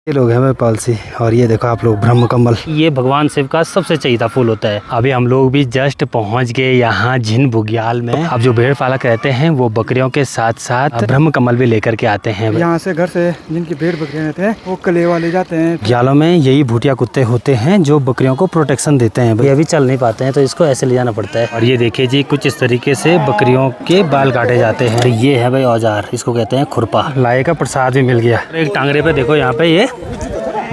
ये लोग हैं पालसी और ये देखो आप लोग ब्रह्म कमल, ये भगवान शिव का सबसे चहीता फूल होता है। अभी हम लोग भी जस्ट पहुंच गए यहाँ जिन बुग्याल में। अब जो भेड़ पालक रहते हैं वो बकरियों के साथ साथ ब्रह्म कमल भी लेकर के आते हैं। यहाँ से घर से जिनकी भेड़ बकरियां रहते हैं वो कलेवा ले जाते हैं। बुग्यालों में यही भूटिया कुत्ते होते हैं जो बकरियों को प्रोटेक्शन देते हैं। ये अभी चल नहीं पाते हैं तो इसको ऐसे ले जाना पड़ता है। और ये देखिए जी कुछ इस तरीके से बकरियों के बाल काटे जाते हैं। ये है भाई औजार, इसको कहते हैं खुरपा। लाए का प्रसाद भी मिल गया। एक टांगरे पे देखो यहाँ पे ये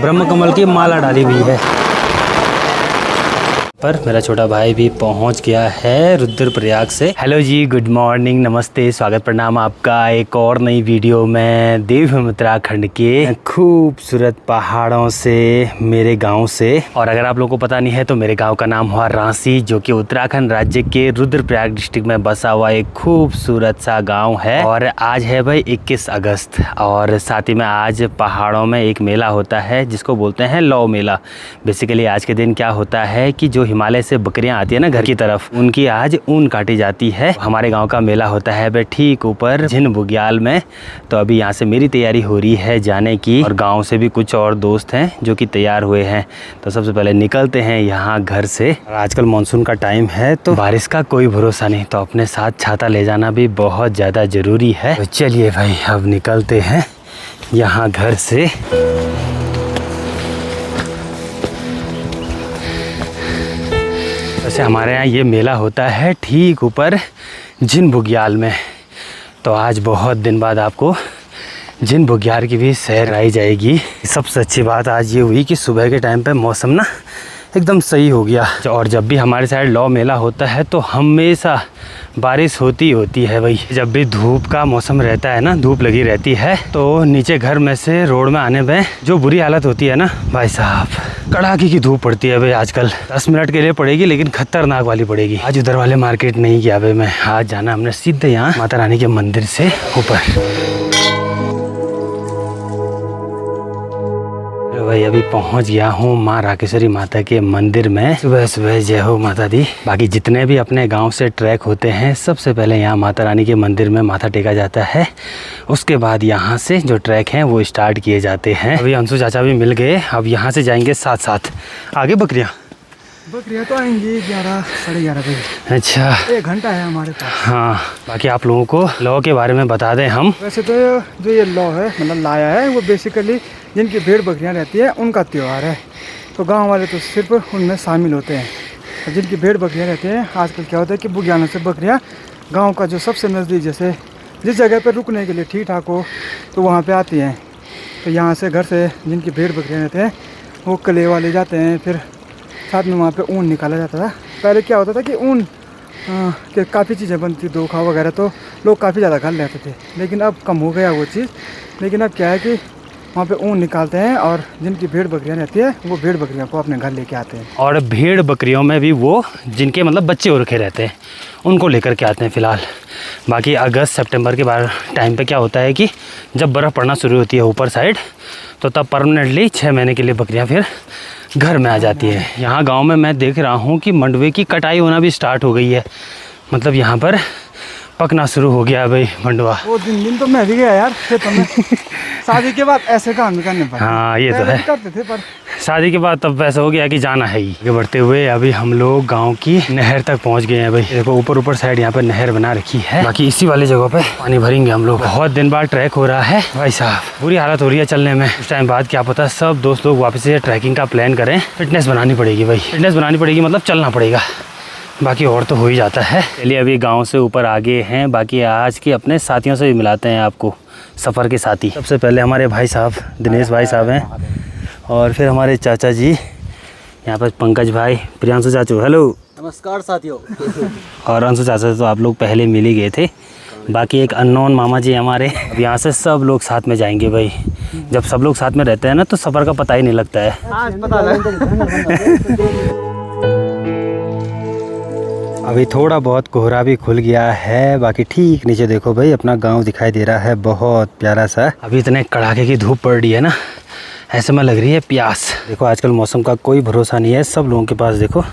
ब्रह्म कमल की माला डाली हुई है। पर मेरा छोटा भाई भी पहुंच गया है रुद्रप्रयाग से। हेलो जी, गुड मॉर्निंग, नमस्ते, स्वागत प्रणाम आपका एक और नई वीडियो में देवभूमि उत्तराखंड के खूबसूरत पहाड़ों से, मेरे गांव से। और अगर आप लोगों को पता नहीं है तो मेरे गांव का नाम हुआ रांसी, जो कि उत्तराखंड राज्य के रुद्रप्रयाग डिस्ट्रिक्ट में बसा हुआ एक खूबसूरत सा गाँव है। और आज है भाई 21 अगस्त और साथ ही में आज पहाड़ों में एक मेला होता है जिसको बोलते हैं लौ मेला। बेसिकली आज के दिन क्या होता है कि जो हिमालय से बकरियां आती है ना घर की तरफ, उनकी आज ऊन काटी जाती है। हमारे गांव का मेला होता है भाई ठीक ऊपर जिन बुग्याल में। तो अभी यहाँ से मेरी तैयारी हो रही है जाने की, और गांव से भी कुछ और दोस्त हैं जो कि तैयार हुए हैं। तो सबसे पहले निकलते हैं यहाँ घर से। आजकल मानसून का टाइम है तो बारिश का कोई भरोसा नहीं, तो अपने साथ छाता ले जाना भी बहुत ज़्यादा ज़रूरी है। तो चलिए भाई अब निकलते हैं यहाँ घर से। वैसे हमारे यहाँ ये मेला होता है ठीक ऊपर जिन बुग्याल में। तो आज बहुत दिन बाद आपको जिन बुग्याल की भी सैर कराई जाएगी। सबसे अच्छी बात आज ये हुई कि सुबह के टाइम पे मौसम ना एकदम सही हो गया। और जब भी हमारे साइड लौ मेला होता है तो हमेशा बारिश होती है भाई। जब भी धूप का मौसम रहता है ना, धूप लगी रहती है, तो नीचे घर में से रोड में आने में जो बुरी हालत होती है ना भाई साहब, कड़ाके की धूप पड़ती है भाई। आजकल 10 मिनट के लिए पड़ेगी लेकिन खतरनाक वाली पड़ेगी। आज उधर वाले मार्केट नहीं गया भाई मैं, आज जाना हमने सीधे यहाँ माता रानी के मंदिर से ऊपर। भाई अभी पहुंच गया हूँ माँ राकेश्वरी माता के मंदिर में। सुबह सुबह जय हो माता दी। बाकी जितने भी अपने गांव से ट्रैक होते हैं सबसे पहले यहाँ माता रानी के मंदिर में माथा टेका जाता है। उसके बाद यहाँ से जो ट्रैक हैं वो स्टार्ट किए जाते हैं। अभी अंशु चाचा भी मिल गए, अब यहाँ से जाएंगे साथ साथ। आगे बकरियाँ तो आएंगी 11 साढ़े 11 बजे। अच्छा, 1 घंटा है हमारे पास। हाँ, बाकी आप लोगों को लॉ के बारे में बता दें हम। वैसे तो जो ये लौ है मतलब लाया है, वो बेसिकली जिनकी भेड़ बकरियां रहती है उनका त्यौहार है। तो गांव वाले तो सिर्फ उनमें शामिल होते हैं। और जिनकी भेड़ बकरियां रहती हैं, आजकल क्या होता है कि बुग्यालों से बकरियां गांव का जो सबसे नज़दीक, जैसे जिस जगह पर रुकने के लिए ठीक ठाक हो तो वहाँ पे आती हैं। तो यहाँ से घर से जिनकी भेड़ बकरियां रहते हैं वो कलेवा ले जाते हैं। फिर साथ में वहाँ पे ऊन निकाला जाता था। पहले क्या होता था कि ऊन के काफ़ी चीज़ें बनती, दोखा वगैरह, तो लोग काफ़ी ज़्यादा घर लेते थे। लेकिन अब कम हो गया वो चीज़। लेकिन अब क्या है कि वहाँ पे ऊन निकालते हैं और जिनकी भेड़ बकरियाँ रहती है वो भेड़ बकरियों को अपने घर लेके आते हैं। और भेड़ बकरियों में भी वो जिनके मतलब बच्चे हो रखे रहते हैं उनको लेकर के आते हैं फ़िलहाल। बाकी अगस्त सितंबर के बाद टाइम पे क्या होता है कि जब बर्फ़ पड़ना शुरू होती है ऊपर साइड, तो तब परमानेंटली 6 महीने के लिए बकरियाँ फिर घर में आ जाती है। यहाँ गांव में मैं देख रहा हूँ कि मंडवे की कटाई होना भी स्टार्ट हो गई है। मतलब यहाँ पर पकना शुरू हो गया है भाई मंडवा। वो दिन तो मैं भी गया यार खेतों में। शादी के बाद ऐसे काम करने पड़ते। हाँ ये तो है, करते थे, पर शादी के बाद तब वैसा हो गया कि जाना है ही। आगे बढ़ते हुए अभी हम लोग गांव की नहर तक पहुंच गए हैं भाई। देखो ऊपर साइड यहाँ पर नहर बना रखी है। बाकी इसी वाली जगह पे पानी भरेंगे हम लोग। बहुत दिन बाद ट्रैक हो रहा है भाई साहब, बुरी हालत हो रही है चलने में। उस टाइम बाद क्या पता सब दोस्त लोग वापस से ट्रैकिंग का प्लान करें। फिटनेस बनानी पड़ेगी भाई, फिटनेस बनानी पड़ेगी मतलब चलना पड़ेगा, बाकी और तो हो ही जाता है। चलिए अभी गांव से ऊपर आगे हैं। बाकी आज के अपने साथियों से भी मिलाते हैं आपको, सफ़र के साथी। सबसे पहले हमारे भाई साहब दिनेश भाई साहब हैं, और फिर हमारे चाचा जी यहाँ पर पंकज भाई, प्रियांशु चाचू, हेलो नमस्कार साथियों। और अंशु चाचा से तो आप लोग पहले मिल ही गए थे। बाकी एक अननोन मामा जी हमारे। अब यहाँ से सब लोग साथ में जाएंगे भाई। जब सब लोग साथ में रहते हैं ना तो सफ़र का पता ही नहीं लगता है। आज पता लगा। अभी थोड़ा बहुत कोहरा भी खुल गया है। बाकी ठीक नीचे देखो भाई अपना गांव दिखाई दे रहा है, बहुत प्यारा सा। अभी इतने कड़ाके की धूप पड़ रही है ना, ऐसे में लग रही है प्यास। देखो आजकल मौसम का कोई भरोसा नहीं है। सब लोगों के पास देखो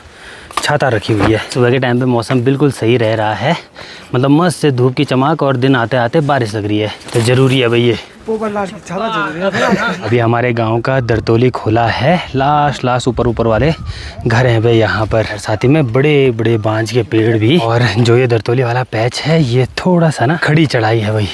छाता रखी हुई है। सुबह के टाइम पे मौसम बिल्कुल सही रह रहा है, मतलब मस्त से धूप की चमक और दिन आते आते बारिश लग रही है, तो ज़रूरी है भाई ये। अभी हमारे गांव का दरतोली खुला है, लास्ट ऊपर वाले घर हैं भाई यहाँ पर, साथ ही में बड़े बड़े बांज के पेड़ भी। और जो ये दरतोली वाला पैच है ये थोड़ा सा ना खड़ी चढ़ाई है भाई।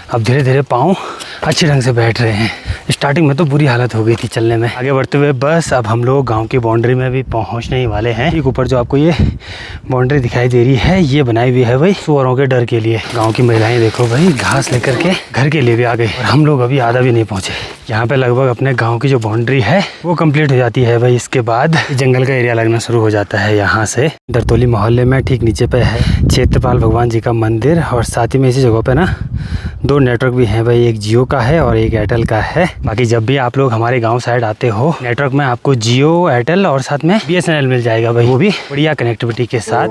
अब धीरे धीरे पाँव अच्छे ढंग से बैठ रहे हैं। स्टार्टिंग में तो बुरी हालत हो गई थी चलने में। आगे बढ़ते हुए बस अब हम लोग गांव की बाउंड्री में भी पहुंचने ही वाले हैं। ठीक ऊपर जो आपको ये बाउंड्री दिखाई दे रही है ये बनाई हुई है भाई सुअरों के डर के लिए। गांव की महिलाएं देखो भाई घास लेकर के घर के लिए भी आ गई और हम लोग अभी आधा भी नहीं पहुंचे। यहाँ पे लगभग अपने गाँव की जो बाउंड्री है वो कम्प्लीट हो जाती है भाई। इसके बाद जंगल का एरिया लगना शुरू हो जाता है। यहाँ से दरतोली मोहल्ले में ठीक नीचे पे है क्षेत्रपाल भगवान जी का मंदिर, और साथ ही में इसी जगह पे ना 2 नेटवर्क भी हैं भाई, एक जियो का है और एक एयरटेल का है। बाकी जब भी आप लोग हमारे गांव साइड आते हो नेटवर्क में आपको जियो, एयरटेल और साथ में BSNL मिल जाएगा भाई, वो भी बढ़िया कनेक्टिविटी के साथ।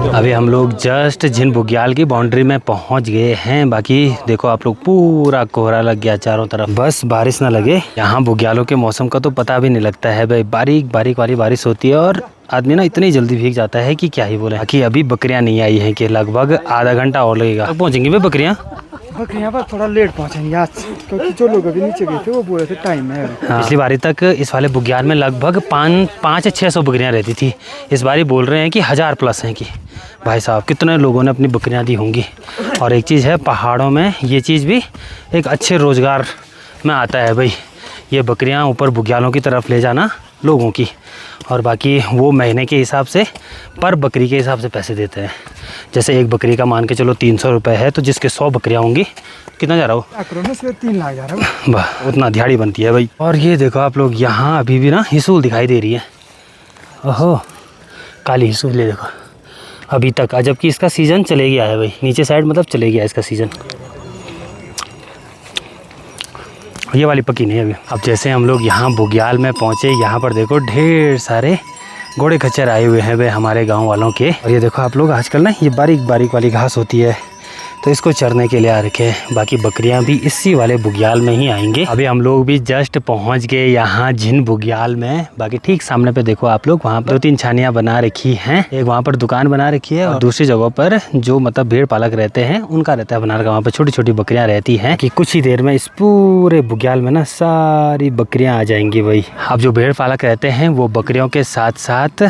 अभी हम लोग जस्ट झिन बुग्याल की बाउंड्री में पहुंच गए हैं। बाकी देखो आप लोग पूरा कोहरा लग गया चारों तरफ, बस बारिश ना लगे। यहाँ बुग्यालों के मौसम का तो पता भी नहीं लगता है भाई, बारीक बारीक वाली बारिश होती है और आदमी ना इतनी जल्दी भीग जाता है कि क्या ही बोले। बाकी अभी बकरियां नहीं आई हैं कि लगभग आधा घंटा और लगेगा, तो पहुँचेंगी भाई बकरियाँ। बकरियाँ पर थोड़ा लेट पहुँचेंगे आज, क्योंकि जो लोग अभी नीचे गए थे वो बोल रहे थे टाइम है। हाँ। पिछली बारी तक इस वाले बुग्याल में लगभग 500-600 बकरियाँ रहती थी। इस बारी बोल रहे हैं कि 1000+ हैं कि भाई साहब कितने लोगों ने अपनी बकरियाँ दी होंगी। और एक चीज़ है पहाड़ों में ये चीज़ भी एक अच्छे रोज़गार में आता है भाई, ये बकरियाँ ऊपर बुग्यालों की तरफ ले जाना लोगों की, और बाकी वो महीने के हिसाब से पर बकरी के हिसाब से पैसे देते हैं। जैसे एक बकरी का मान के चलो 300 रुपये है, तो जिसके 100 बकरियाँ होंगी कितना जा रहा हो 3 लाख जा रहा है वाह, उतना दिहाड़ी बनती है भाई। और ये देखो आप लोग यहाँ अभी भी ना हिसूल दिखाई दे रही है, ओहो काली हिसूल ले देखो अभी तक, जबकि इसका सीज़न चले गया है भाई, नीचे साइड मतलब चले गया इसका सीज़न। ये वाली पकी नहीं अभी। अब जैसे हम लोग यहाँ बुग्याल में पहुँचे, यहाँ पर देखो ढेर सारे घोड़े खच्चर आए हुए हैं भाई हमारे गांव वालों के। और ये देखो आप लोग आजकल ना ये बारीक बारीक वाली घास होती है तो इसको चरने के लिए आ रखे हैं। बाकी बकरियां भी इसी वाले बुग्याल में ही आएंगे। अभी हम लोग भी जस्ट पहुंच गए यहाँ झिन बुग्याल में। बाकी ठीक सामने पे देखो आप लोग, वहाँ पर 2-3 छानियाँ बना रखी हैं। एक वहाँ पर दुकान बना रखी है और दूसरी जगह पर जो मतलब भेड़ पालक रहते हैं उनका रहता है बना रखा। वहाँ पर छोटी छोटी बकरियाँ रहती हैं कि कुछ ही देर में इस पूरे बुग्याल में ना सारी बकरियाँ आ जाएंगी भाई। अब जो भेड़ पालक रहते हैं वो बकरियों के साथ साथ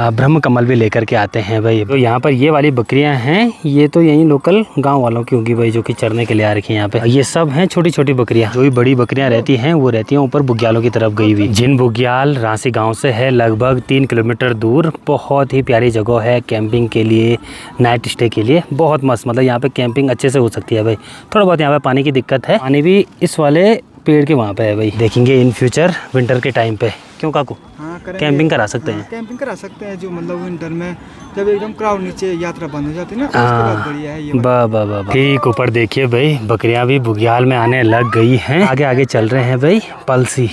ब्रह्म कमल भी लेकर के आते हैं भाई। तो यहाँ पर ये वाली बकरियाँ हैं, ये तो यहीं लोकल गांव वालों की होंगी भाई, जो कि चरने के लिए आ रखी हैं यहाँ पे। ये सब हैं छोटी छोटी बकरियां। जो भी बड़ी बकरियां रहती हैं वो रहती हैं ऊपर बुग्यालों की तरफ गई हुई। झिन बुग्याल रांसी गांव से है लगभग 3 किलोमीटर दूर। बहुत ही प्यारी जगह है कैंपिंग के लिए, नाइट स्टे के लिए, बहुत मस्त। मतलब यहाँ पे कैंपिंग अच्छे से हो सकती है भाई। थोड़ा बहुत यहाँ पे पानी की दिक्कत है, पानी भी इस वाले पेड़ के वहाँ पे है भाई। देखेंगे इन फ्यूचर विंटर के टाइम पे, क्यों काकू? हाँ, कैंपिंग करा सकते हैं। कैंपिंग करा सकते हैं जो मतलब विंटर में जब एकदम क्राउड नीचे यात्रा बंद हो जाती है ना, उसके बाद बढ़िया है ये। बा ठीक ऊपर देखिए भाई बकरियां भी बुग्याल में आने लग गई हैं। आगे आगे चल रहे हैं भाई पलसी,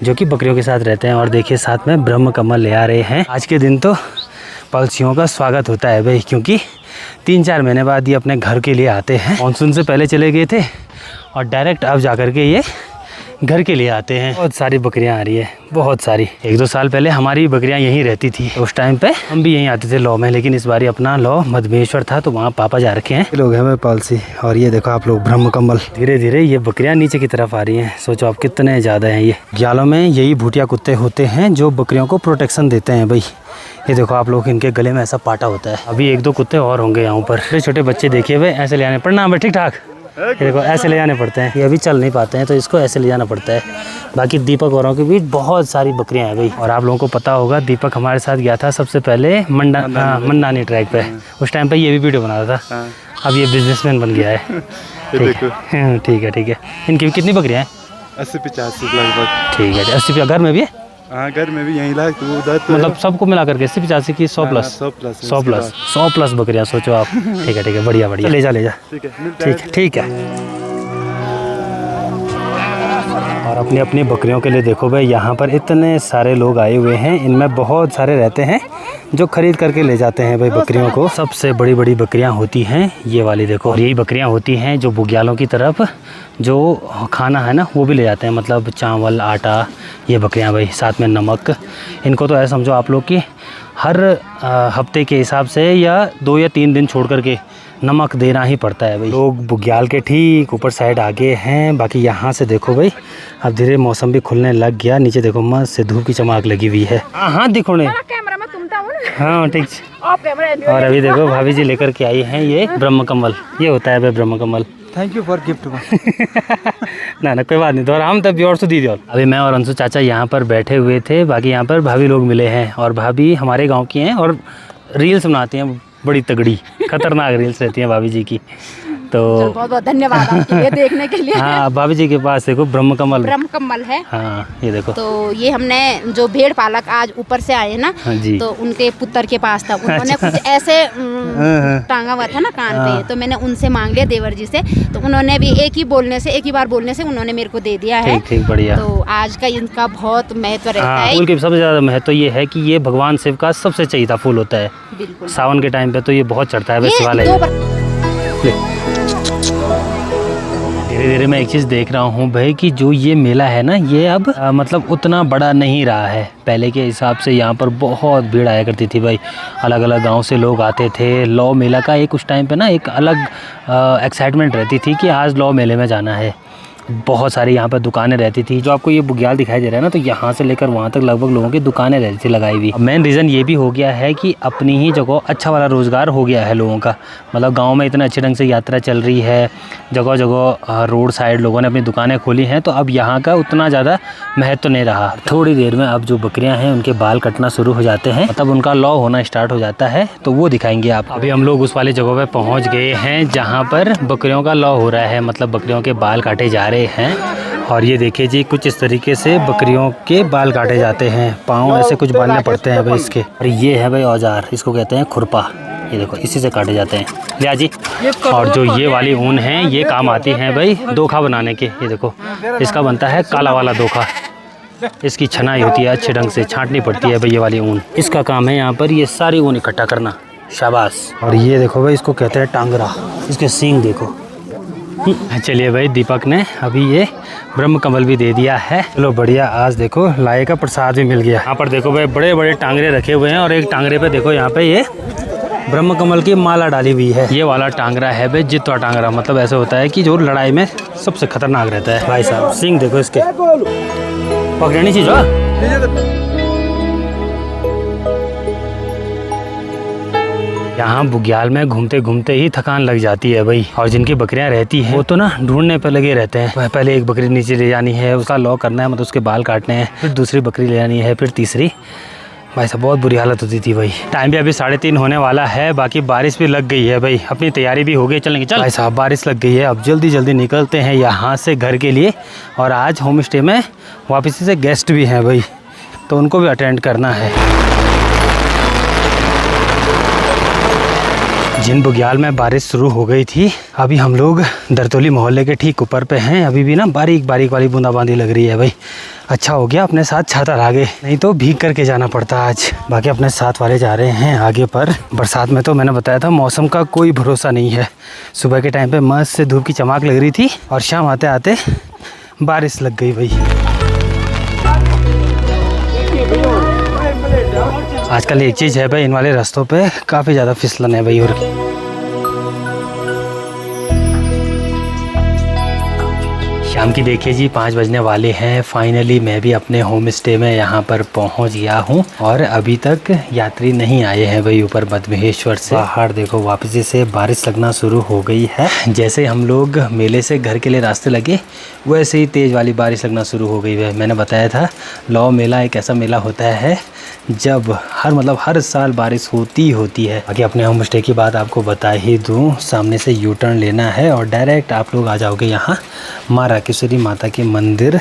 जो कि बकरियों के साथ रहते हैं। और देखिए साथ में ब्रह्म कमल ले आ रहे हैं। आज के दिन तो पलसियों का स्वागत होता है भाई, क्योंकि 3-4 महीने बाद ये अपने घर के लिए आते हैं। मानसून से पहले चले गए थे और डायरेक्ट अब जा कर के ये घर के लिए आते हैं। बहुत सारी बकरियां आ रही है, बहुत सारी। 1-2 साल पहले हमारी बकरियां यहीं रहती थी, उस टाइम पे हम भी यहीं आते थे लॉ में। लेकिन इस बार अपना लॉ मधमेश्वर था तो वहाँ पापा जा रखे हैं। लोग हैं पालसी। और ये देखो आप लोग ब्रह्म कमल। धीरे धीरे ये बकरियां नीचे की तरफ आ रही हैं। सोचो आप कितने ज़्यादा हैं। ये ग्यालों में यही भूटिया कुत्ते होते हैं जो बकरियों को प्रोटेक्शन देते हैं भाई। ये देखो आप लोग, इनके गले में ऐसा पाटा होता है। अभी 1-2 कुत्ते और होंगे यहाँ पर। छोटे छोटे बच्चे देखिए भाई, ऐसे ले आने पड़ना भाई। ठीक ठाक ये देखो ऐसे ले जाने पड़ते हैं। ये अभी चल नहीं पाते हैं तो इसको ऐसे ले जाना पड़ता है। बाकी दीपक औरों के बीच बहुत सारी बकरियां हैं भाई। और आप लोगों को पता होगा दीपक हमारे साथ गया था सबसे पहले मंडानी ट्रैक पे। उस टाइम पे ये भी वीडियो बना रहा था। अब ये बिजनेसमैन बन गया है। ठीक है। इनकी कितनी बकरियां हैं? 80-85 लगभग। ठीक है। 80 घर में भी है? हाँ, घर में भी यहीं लाख तो उधर मतलब सबको मिला करके 80-85 की 100 प्लस बकरियां। सोचो आप। ठीक है बढ़िया ले जा ठीक है। और अपनी अपनी बकरियों के लिए देखो भाई यहाँ पर इतने सारे लोग आए हुए हैं। इनमें बहुत सारे रहते हैं जो खरीद करके ले जाते हैं भाई बकरियों को। सबसे बड़ी बड़ी बकरियां होती हैं ये वाली देखो, और यही बकरियां होती हैं जो बुग्यालों की तरफ जो खाना है ना वो भी ले जाते हैं, मतलब चावल आटा। ये बकरियां भाई साथ में नमक। इनको तो ऐसा समझो आप लोग कि हर हफ्ते के हिसाब से या 2 या 3 दिन छोड़ करके नमक देना ही पड़ता है भाई। लोग बुग्याल के ठीक ऊपर साइड आगे हैं। बाकी यहाँ से देखो भाई अब धीरे मौसम भी खुलने लग गया। नीचे देखो मस्त से धूप की चमक लगी हुई है। हाँ दिखो ने, हाँ ठीक। और अभी देखो भाभी जी लेकर के आई हैं ये ब्रह्म कमल। ये होता है भाई ब्रह्म कमल। Thank you for gift. ना कोई बात नहीं, तो हम तब और दी दो। अभी मैं और अंशु चाचा यहाँ पर बैठे हुए थे। बाकी यहाँ पर भाभी लोग मिले हैं, और भाभी हमारे गांव की हैं और रील्स बनाती हैं, बड़ी तगड़ी खतरनाक रील्स रहती हैं भाभी जी की। तो बहुत बहुत धन्यवाद आपके लिए देखने के लिए। हाँ भाभी जी के पास देखो ब्रह्म कमल है। हाँ ये देखो, तो ये हमने जो भेड़ पालक आज ऊपर से आए ना, हाँ जी, तो उनके पुत्र के पास था, उन्होंने कुछ ऐसे टांगा हुआ था ना कान पे, तो मैंने उनसे मांग लिया देवर जी से, तो उन्होंने भी एक ही बार बोलने से उन्होंने मेरे को दे दिया है। ठीक बढ़िया। तो आज का इनका बहुत महत्व रहता है। फूल के सबसे ज्यादा महत्व ये है कि ये भगवान शिव का सबसे चहीता फूल होता है। बिल्कुल सावन के टाइम पे तो ये बहुत चढ़ता है शिवालय। धीरे धीरे मैं एक चीज़ देख रहा हूँ भाई कि जो ये मेला है ना ये अब मतलब उतना बड़ा नहीं रहा है। पहले के हिसाब से यहाँ पर बहुत भीड़ आया करती थी भाई, अलग अलग गांव से लोग आते थे। लौ मेला का एक उस टाइम पे ना एक अलग एक्साइटमेंट रहती थी कि आज लौ मेले में जाना है। बहुत सारी यहाँ पर दुकानें रहती थी। जो आपको ये बुग्याल दिखाई दे रहा है ना, तो यहाँ से लेकर वहाँ तक लगभग लोगों की दुकानें रहती थी लगाई हुई। मेन रीज़न ये भी हो गया है कि अपनी ही जगह अच्छा वाला रोज़गार हो गया है लोगों का। मतलब गांव में इतने अच्छे ढंग से यात्रा चल रही है, जगह जगह रोड साइड लोगों ने अपनी दुकानें खोली हैं, तो अब यहाँ का उतना ज़्यादा महत्व तो नहीं रहा। थोड़ी देर में अब जो बकरियाँ हैं उनके बाल कटना शुरू हो जाते हैं, मतलब उनका लॉ होना स्टार्ट हो जाता है, तो वो दिखाएंगे आप। अभी हम लोग उस वाली जगह पर पहुँच गए हैं जहाँ पर बकरियों का लॉ हो रहा है, मतलब बकरियों के बाल काटे जा रहे हैं। और ये देखिए जी कुछ इस तरीके से बकरियों के बाल काटे जाते हैं। पाँव ऐसे कुछ बांधने पड़ते हैं भाई इसके। और ये है भाई औजार, इसको कहते हैं खुरपा। ये देखो इसी से काटे जाते हैं लिया जी। और जो ये वाली ऊन है ये काम आती है भाई दोखा बनाने के। ये देखो इसका बनता है काला वाला दोखा। इसकी छनाई होती है अच्छे ढंग से, छांटनी पड़ती है भाई ये वाली ऊन। इसका काम है यहाँ पर ये सारी ऊन इकट्ठा करना। शाबाश। और ये देखो भाई इसको कहते हैं टांगरा। इसके सींग देखो। चलिए भाई दीपक ने अभी ये ब्रह्म कमल भी दे दिया है। चलो बढ़िया, आज देखो लाए का प्रसाद भी मिल गया। यहाँ पर देखो भाई बड़े बड़े टांगरे रखे हुए हैं, और एक टांगरे पे देखो यहाँ पे ये ब्रह्म कमल की माला डाली हुई है। ये वाला टांगरा है भाई जितवा टांगरा, मतलब ऐसे होता है कि जो लड़ाई में सबसे खतरनाक रहता है भाई साहब। सिंह देखो इसके, पकड़नी चीज हो। यहाँ बुग्याल में घूमते घूमते ही थकान लग जाती है भाई। और जिनकी बकरियां रहती हैं वो तो ना ढूंढने पे लगे रहते हैं। पहले एक बकरी नीचे ले जानी है, उसका लॉ करना है, मतलब उसके बाल काटने हैं, फिर दूसरी बकरी ले जानी है, फिर तीसरी। भाई साहब बहुत बुरी हालत होती थी भाई। टाइम भी अभी 3:30 होने वाला है। बाकी बारिश भी लग गई है भाई, अपनी तैयारी भी हो गई। चलेंगे चल भाई साहब, बारिश लग गई है। अब जल्दी जल्दी निकलते हैं यहाँ से घर के लिए। और आज होम स्टे में वापस से गेस्ट भी हैं भाई, तो उनको भी अटेंड करना है। जिन बुग्याल में बारिश शुरू हो गई थी, अभी हम लोग दरतोली मोहल्ले के ठीक ऊपर पे हैं। अभी भी ना बारीक बारीक वाली बूंदाबांदी लग रही है भाई। अच्छा हो गया अपने साथ छाता लागे, नहीं तो भीग करके जाना पड़ता आज। बाकी अपने साथ वाले जा रहे हैं आगे पर। बरसात में तो मैंने बताया था मौसम का कोई भरोसा नहीं है। सुबह के टाइम पे मस्त से धूप की चमक लग रही थी, और शाम आते आते बारिश लग गई भाई। आजकल एक चीज़ है भाई, इन वाले रास्तों पे काफ़ी ज़्यादा फिसलन है भाई। और शाम की देखिए जी 5 बजने वाले हैं। फाइनली मैं भी अपने होम स्टे में यहाँ पर पहुँच गया हूँ, और अभी तक यात्री नहीं आए हैं भाई ऊपर मधमहेश्वर से। बाहर देखो वापसी से बारिश लगना शुरू हो गई है। जैसे हम लोग मेले से घर के लिए रास्ते लगे, वैसे ही तेज़ वाली बारिश लगना शुरू हो गई है। मैंने बताया था लौ मेला एक ऐसा मेला होता है जब हर साल बारिश होती है। बाकी अपने होम स्टे की बात आपको बता ही दूँ, सामने से यू टर्न लेना है और डायरेक्ट आप लोग आ जाओगे यहाँ माँ राकेश्वरी माता के मंदिर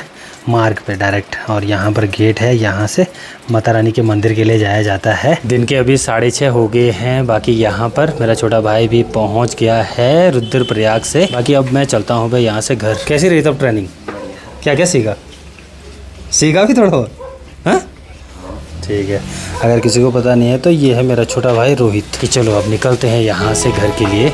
मार्ग पे डायरेक्ट। और यहाँ पर गेट है, यहाँ से माता रानी के मंदिर के लिए जाया जाता है। दिन के अभी 6:30 हो गए हैं। बाकी यहाँ पर मेरा छोटा भाई भी पहुँच गया है रुद्रप्रयाग से। बाकी अब मैं चलता हूँ भाई यहाँ से घर। कैसी रही तब ट्रेनिंग? क्या क्या सीखा भी थोड़ा और? हाँ ठीक है, अगर किसी को पता नहीं है तो ये है मेरा छोटा भाई रोहित। चलो अब निकलते हैं यहाँ से घर के लिए।